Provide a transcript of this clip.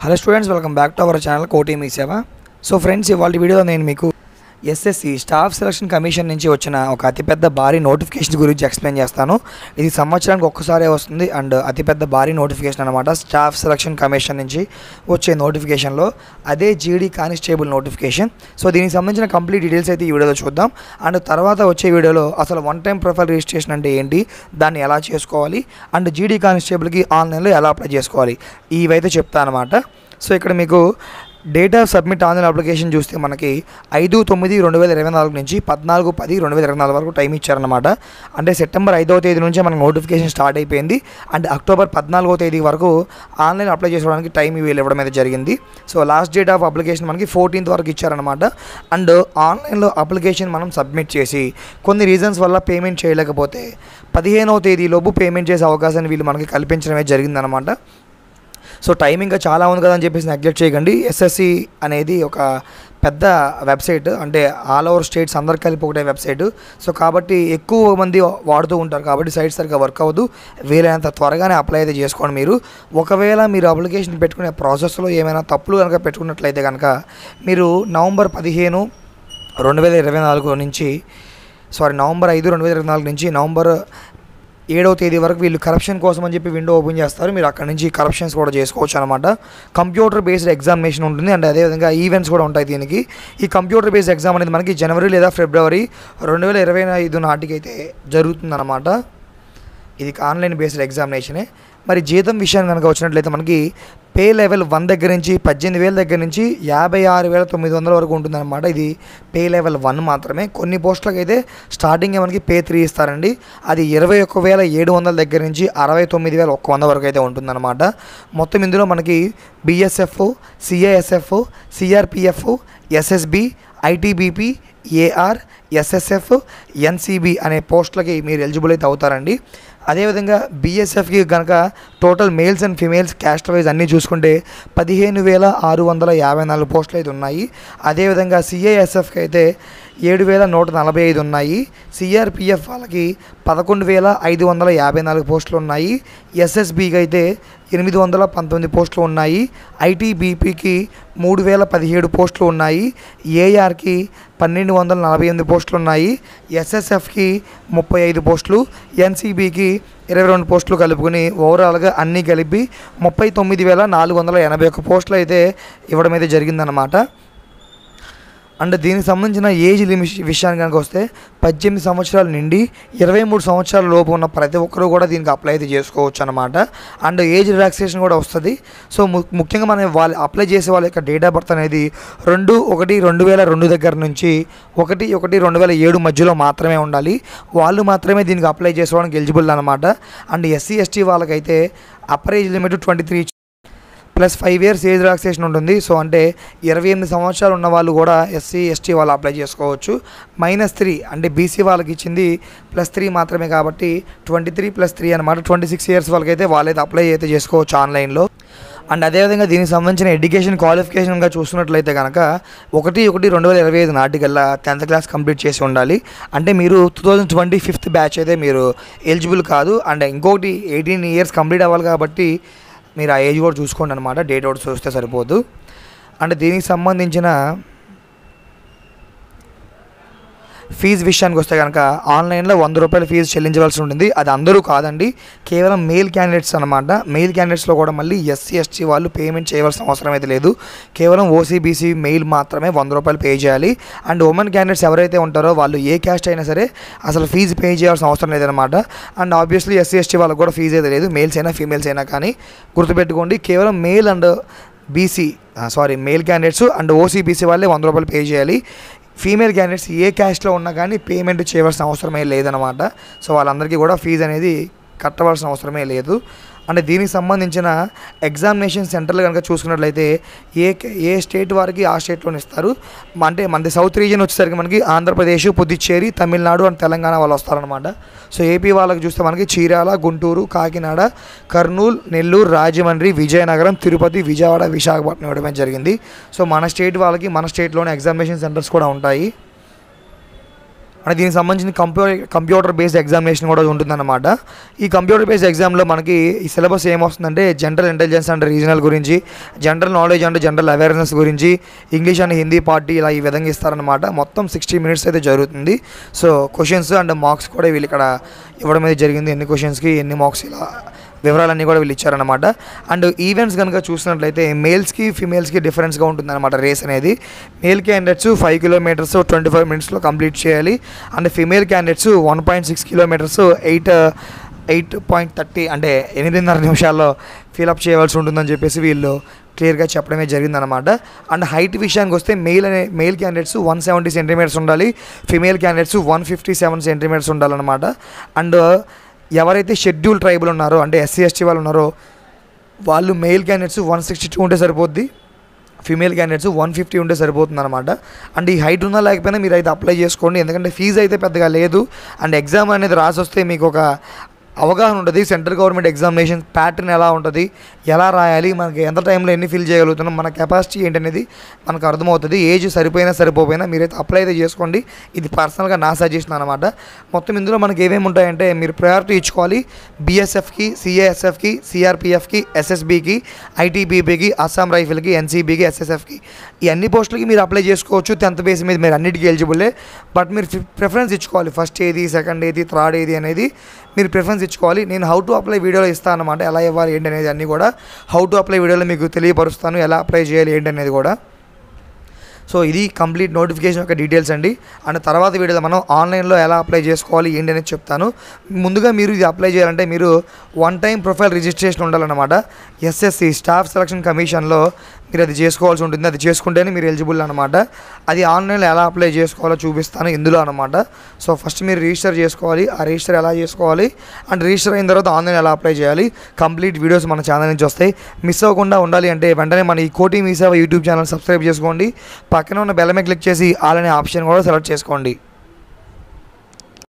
Hello students, welcome back to our channel కోటి మీ సేవ. So friends, ఇవాళ వీడియోలో నేను మీకు ఎస్ఎస్సి స్టాఫ్ సెలక్షన్ కమిషన్ నుంచి వచ్చిన ఒక అతిపెద్ద భారీ నోటిఫికేషన్ గురించి ఎక్స్ప్లెయిన్ చేస్తాను. ఇది సంవత్సరానికి ఒక్కసారే వస్తుంది అండ్ అతిపెద్ద భారీ నోటిఫికేషన్ అనమాట. స్టాఫ్ సెలక్షన్ కమిషన్ నుంచి వచ్చే నోటిఫికేషన్లో అదే జీడీ కానిస్టేబుల్ నోటిఫికేషన్. సో దీనికి సంబంధించిన కంప్లీట్ డీటెయిల్స్ అయితే ఈ వీడియోలో చూద్దాం. అండ్ తర్వాత వచ్చే వీడియోలో అసలు వన్ టైం ప్రొఫైల్ రిజిస్ట్రేషన్ అంటే ఏంటి, దాన్ని ఎలా చేసుకోవాలి, అండ్ జీడీ కానిస్టేబుల్కి ఆన్లైన్లో ఎలా అప్లై చేసుకోవాలి, ఇవైతే చెప్తాను అనమాట. సో ఇక్కడ మీకు date of submit online application చూస్తే మనకి 5/9/2024 నుంచి 14/10/2024 వరకు టైం ఇచ్చారనమాట. అంటే సెప్టెంబర్ 5వ తేదీ నుంచే మనకు నోటిఫికేషన్ స్టార్ట్ అయిపోయింది అండ్ అక్టోబర్ 14వ తేదీ వరకు ఆన్లైన్ అప్లై చేసుకోవడానికి టైం వీలు ఇవ్వడం అయితే జరిగింది. So last date of application మనకి 14th వరకు ఇచ్చారనమాట. అండ్ ఆన్లైన్లో అప్లికేషన్ మనం సబ్మిట్ చేసి కొన్ని రీజన్స్ వల్ల పేమెంట్ చేయలేకపోతే 15వ తేదీలోపు పేమెంట్ చేసే అవకాశాన్ని వీళ్ళు మనకి కల్పించడమే జరిగిందనమాట. సో టైం ఇంకా చాలా ఉంది కదా అని చెప్పేసి నెగ్లెక్ట్ చేయకండి. ఎస్ఎస్సి అనేది ఒక పెద్ద వెబ్సైట్, అంటే ఆల్ ఓవర్ స్టేట్స్ అందరు కలిపి ఒకటే వెబ్సైట్. సో కాబట్టి ఎక్కువ మంది వాడుతూ ఉంటారు కాబట్టి సైట్ సరిగ్గా వర్క్ అవ్వదు. వీలైనంత త్వరగానే అప్లై అయితే చేసుకోండి. మీరు ఒకవేళ మీరు అప్లికేషన్ పెట్టుకునే ప్రాసెస్లో ఏమైనా తప్పులు కనుక పెట్టుకున్నట్లయితే కనుక మీరు నవంబర్ 5, 2024 నుంచి నవంబర్ 5, 2024 నుంచి నవంబర్ 7వ తేదీ వరకు వీళ్ళు కరప్షన్ కోసం అని చెప్పి విండో ఓపెన్ చేస్తారు. మీరు అక్కడ నుంచి కరప్షన్స్ కూడా చేసుకోవచ్చు అనమాట. కంప్యూటర్ బేస్డ్ ఎగ్జామినేషన్ ఉంటుంది అండ్ అదేవిధంగా ఈవెంట్స్ కూడా ఉంటాయి దీనికి. ఈ కంప్యూటర్ బేస్డ్ ఎగ్జామ్ అనేది మనకి జనవరి లేదా ఫిబ్రవరి 2025 నాటికి అయితే జరుగుతుందన్నమాట. ఇది ఆన్లైన్ బేస్డ్ ఎగ్జామినేషనే. మరి జీతం విషయాన్ని కనుక వచ్చినట్లయితే మనకి పే లెవెల్ 1 దగ్గర నుంచి 18,000 దగ్గర నుంచి 56,900 వరకు ఉంటుందన్నమాట. ఇది పే లెవెల్ 1 మాత్రమే. కొన్ని పోస్టులకు అయితే స్టార్టింగ్ మనకి పే 3 ఇస్తారండి. అది 21,700 దగ్గర నుంచి 69,100 వరకు అయితే ఉంటుందన్నమాట. మొత్తం ఇందులో మనకి BSF, CISF, CRPF, SSB, ITBP, AR, SSF, NCB అనే పోస్టులకి మీరు ఎలిజిబుల్ అయితే అవుతారండి. అదేవిధంగా బీఎస్ఎఫ్కి కనుక total males and females caste wise అన్నీ చూసుకుంటే 15,654 పోస్టులు అయితే ఉన్నాయి. అదేవిధంగా సిఐఎస్ఎఫ్కి అయితే 7,145 ఉన్నాయి. సిఆర్పిఎఫ్ వాళ్ళకి 11,554 పోస్టులు ఉన్నాయి. ఎస్ఎస్బికి అయితే 819 పోస్టులు ఉన్నాయి. ఐటీబీపీకి 3,017 పోస్టులు ఉన్నాయి. ఏఆర్కి 1,248 పోస్టులు ఉన్నాయి. ఎస్ఎస్ఎఫ్కి 35 పోస్టులు, ఎన్సిబికి 22 పోస్టులు కలుపుకొని ఓవరాల్గా అన్నీ కలిపి 39,481 పోస్టులు అయితే ఇవ్వడం అయితే జరిగిందనమాట. అండ్ దీనికి సంబంధించిన ఏజ్ లిమిట్ విషయానికి కనుక వస్తే 18 సంవత్సరాల నుండి 23 సంవత్సరాల లోపు ఉన్న ప్రతి ఒక్కరు కూడా దీనికి అప్లై అయితే చేసుకోవచ్చు అనమాట. అండ్ ఏజ్ రిలాక్సేషన్ కూడా వస్తుంది. సో ముఖ్యంగా మనం వాళ్ళు అప్లై చేసే వాళ్ళ యొక్క డేట్ ఆఫ్ బర్త్ అనేది 2/1/2002 దగ్గర నుంచి 1/1/2007 మధ్యలో మాత్రమే ఉండాలి. వాళ్ళు మాత్రమే దీనికి అప్లై చేసుకోవడానికి ఎలిజిబుల్ అనమాట. అండ్ ఎస్సీ ఎస్టీ వాళ్ళకైతే upper age limit 23 plus 5 years age relaxation ఉంటుంది. సో అంటే 28 సంవత్సరాలు ఉన్న వాళ్ళు కూడా ఎస్సీ ఎస్టీ వాళ్ళు అప్లై చేసుకోవచ్చు. -3 అంటే బీసీ వాళ్ళకి ఇచ్చింది +3 మాత్రమే కాబట్టి 23 + 3 అనమాట. 26 years వాళ్ళకైతే వాళ్ళైతే అప్లై అయితే చేసుకోవచ్చు ఆన్లైన్లో. అండ్ అదేవిధంగా దీనికి సంబంధించిన ఎడ్యుకేషన్ క్వాలిఫికేషన్గా చూసుకున్నట్లయితే కనుక 1/1/2025 నాటికల్లా 10th క్లాస్ కంప్లీట్ చేసి ఉండాలి. అంటే మీరు 2025 బ్యాచ్ అయితే మీరు ఎలిజిబుల్ కాదు. అండ్ ఇంకొకటి 18 years కంప్లీట్ అవ్వాలి కాబట్టి మీరు ఆ ఏజ్ కూడా చూసుకోండి అనమాట. డేట్ అవుట్ చూస్తే సరిపోదు. అంటే దీనికి సంబంధించిన ఫీజు విషయానికి వస్తే కనుక ఆన్లైన్లో 100 రూపాయల ఫీజు చెల్లించవలసి ఉంటుంది. అది అందరూ కాదండి, కేవలం మెయిల్ క్యాండిడేట్స్ అనమాట. మెయిల్ క్యాండిడేట్స్లో కూడా మళ్ళీ ఎస్సీ ఎస్టీ వాళ్ళు పేమెంట్ చేయవలసిన అవసరం అయితే లేదు. కేవలం ఓసీబీసీ మెయిల్ మాత్రమే 100 రూపాయలు పే చేయాలి. అండ్ ఉమెన్ క్యాండిడేట్స్ ఎవరైతే ఉంటారో వాళ్ళు ఏ క్యాస్ట్ అయినా సరే అసలు ఫీజు పే చేయాల్సిన అవసరం లేదనమాట. అండ్ ఆబ్వియస్లీ ఎస్సీ ఎస్టీ వాళ్ళకి కూడా ఫీజు అయితే లేదు, మేల్స్ అయినా ఫీమేల్స్ అయినా. కానీ గుర్తుపెట్టుకోండి, కేవలం male and mail candidates and OCBC వాళ్ళే 100 రూపాయలు పే చేయాలి. ఫీమేల్ క్యాండిడేట్స్ ఏ క్యాస్ట్లో ఉన్నా కానీ పేమెంట్ చేయవలసిన అవసరమే లేదనమాట. సో వాళ్ళందరికీ కూడా ఫీజు అనేది కట్టవలసిన అవసరమే లేదు. అంటే దీనికి సంబంధించిన ఎగ్జామినేషన్ సెంటర్లు కనుక చూసుకున్నట్లయితే ఏ స్టేట్ వారికి ఆ స్టేట్లోనే ఇస్తారు. అంటే మనది సౌత్ రీజియన్ వచ్చేసరికి మనకి ఆంధ్రప్రదేశ్, పుదుచ్చేరి, తమిళనాడు అండ్ తెలంగాణ వాళ్ళు వస్తారనమాట. సో ఏపీ వాళ్ళకి చూస్తే మనకి చీరాల, గుంటూరు, కాకినాడ, కర్నూలు, నెల్లూరు, రాజమండ్రి, విజయనగరం, తిరుపతి, విజయవాడ, విశాఖపట్నం ఇవ్వడమే జరిగింది. సో మన స్టేట్ వాళ్ళకి మన స్టేట్లోనే ఎగ్జామినేషన్ సెంటర్స్ కూడా ఉంటాయి. మనకి దీనికి సంబంధించిన కంప్యూటర్ బేస్డ్ ఎగ్జామినేషన్ కూడా ఉంటుందన్నమాట. ఈ కంప్యూటర్ బేస్డ్ ఎగ్జామ్లో మనకి ఈ సిలబస్ ఏమొస్తుందంటే జనరల్ ఇంటెలిజెన్స్ అండ్ రీజనల్ గురించి, general knowledge and general awareness గురించి, ఇంగ్లీష్ అండ్ హిందీ పార్టీ ఇలా ఈ విధంగా ఇస్తారనమాట. మొత్తం 60 minutes అయితే జరుగుతుంది. సో క్వశ్చన్స్ అండ్ మార్క్స్ కూడా వీళ్ళు ఇక్కడ ఇవ్వడం అయితే జరిగింది. ఎన్ని క్వశ్చన్స్కి ఎన్ని మార్క్స్ ఇలా వివరాలన్నీ కూడా వీళ్ళు ఇచ్చారనమాట. అండ్ ఈవెంట్స్ కనుక చూసినట్లయితే మేల్స్కి ఫీమేల్స్కి డిఫరెన్స్గా ఉంటుందన్నమాట. రేస్ అనేది మేల్ క్యాండిడేట్స్ 5 kilometers 25 minutesలో కంప్లీట్ చేయాలి. అండ్ ఫీమేల్ క్యాండిడేట్స్ 1.6 kilometers 8.30 అంటే 8.5 నిమిషాల్లో ఫిలప్ చేయవలసి ఉంటుందని చెప్పేసి వీళ్ళు క్లియర్గా చెప్పడమే జరిగిందనమాట. అండ్ హైట్ విషయానికి వస్తే మెయిల్ క్యాండిడేట్స్ 170 centimeters ఉండాలి, ఫీమేల్ క్యాండిడేట్స్ 157 centimeters ఉండాలన్నమాట. అండ్ ఎవరైతే షెడ్యూల్ ట్రైబల్ ఉన్నారో అంటే SC ST వాళ్ళు ఉన్నారో వాళ్ళు మెయిల్ క్యాండిడేట్స్ 162 ఉంటే సరిపోద్ది, ఫీమేల్ క్యాండిడేట్స్ 150 ఉంటే సరిపోతుంది అనమాట. అండ్ ఈ హైట్ ఉన్నా లేకపోయినా మీరు అయితే అప్లై చేసుకోండి, ఎందుకంటే ఫీజు అయితే పెద్దగా లేదు. అండ్ ఎగ్జామ్ అనేది రాసి వస్తే మీకు ఒక అవగాహన ఉంటుంది. సెంట్రల్ గవర్నమెంట్ ఎగ్జామినేషన్ ప్యాటర్న్ ఎలా ఉంటుంది, ఎలా రాయాలి, మనకి ఎంత టైంలో ఎన్ని ఫిల్ చేయగలుగుతున్నాం, మన కెపాసిటీ ఏంటనేది మనకు అర్థమవుతుంది. ఏజ్ సరిపోయినా మీరైతే అప్లై అయితే చేసుకోండి. ఇది పర్సనల్గా నా సజెషన్ అనమాట. మొత్తం ఇందులో మనకి ఏమేమి ఉంటాయంటే మీరు ప్రయారిటీ ఇచ్చుకోవాలి. BSFకి, CASFకి, CRPFకి, SSBకి, ITBPకి, అస్సాం రైఫిల్కి, NCBకి, SSFకి ఈ అన్ని పోస్టులకి మీరు అప్లై చేసుకోవచ్చు. 10th బేస్ మీద మీరు అన్నిటికీ ఎలిజిబుల్లే. బట్ మీరు ప్రిఫరెన్స్ ఇచ్చుకోవాలి. ఫస్ట్ ఏది, సెకండ్ ఏది, థర్డ్ ఏది అనేది మీరు ప్రిఫరెన్స్ ఇచ్చుకోవాలి. నేను హౌ టు అప్లై వీడియోలో ఇస్తాను అనమాట. ఎలా ఇవ్వాలి ఏంటి అనేది అన్నీ కూడా హౌ టు అప్లై వీడియోలో మీకు తెలియపరుస్తాను, ఎలా అప్లై చేయాలి ఏంటి అనేది కూడా. సో ఇది కంప్లీట్ నోటిఫికేషన్ యొక్క డీటెయిల్స్ అండి. అండ్ తర్వాత వీడియోలో మనం ఆన్లైన్లో ఎలా అప్లై చేసుకోవాలి ఏంటి అనేది చెప్తాను. ముందుగా మీరు ఇది అప్లై చేయాలంటే మీరు 1 time ప్రొఫైల్ రిజిస్ట్రేషన్ ఉండాలన్నమాట. SSC స్టాఫ్ సెలక్షన్ కమిషన్లో మీరు అది చేసుకోవాల్సి ఉంటుంది. అది చేసుకుంటేనే మీరు ఎలిజిబుల్ అనమాట. అది ఆన్లైన్లో ఎలా అప్లై చేసుకోవాలో చూపిస్తాను ఇందులో అనమాట. సో ఫస్ట్ మీరు రిజిస్టర్ చేసుకోవాలి. ఆ రిజిస్టర్ ఎలా చేసుకోవాలి అండ్ రిజిస్టర్ అయిన తర్వాత ఆన్లైన్ ఎలా అప్లై చేయాలి కంప్లీట్ వీడియోస్ మన ఛానల్ నుంచి వస్తాయి. మిస్ అవ్వకుండా ఉండాలి అంటే వెంటనే మన ఈ కోటి మీ సేవ యూట్యూబ్ ఛానల్ సబ్స్క్రైబ్ చేసుకోండి. పక్కన ఉన్న బెల్ మీద క్లిక్ చేసి ఆల్ అనే ఆప్షన్ కూడా సెలెక్ట్ చేసుకోండి.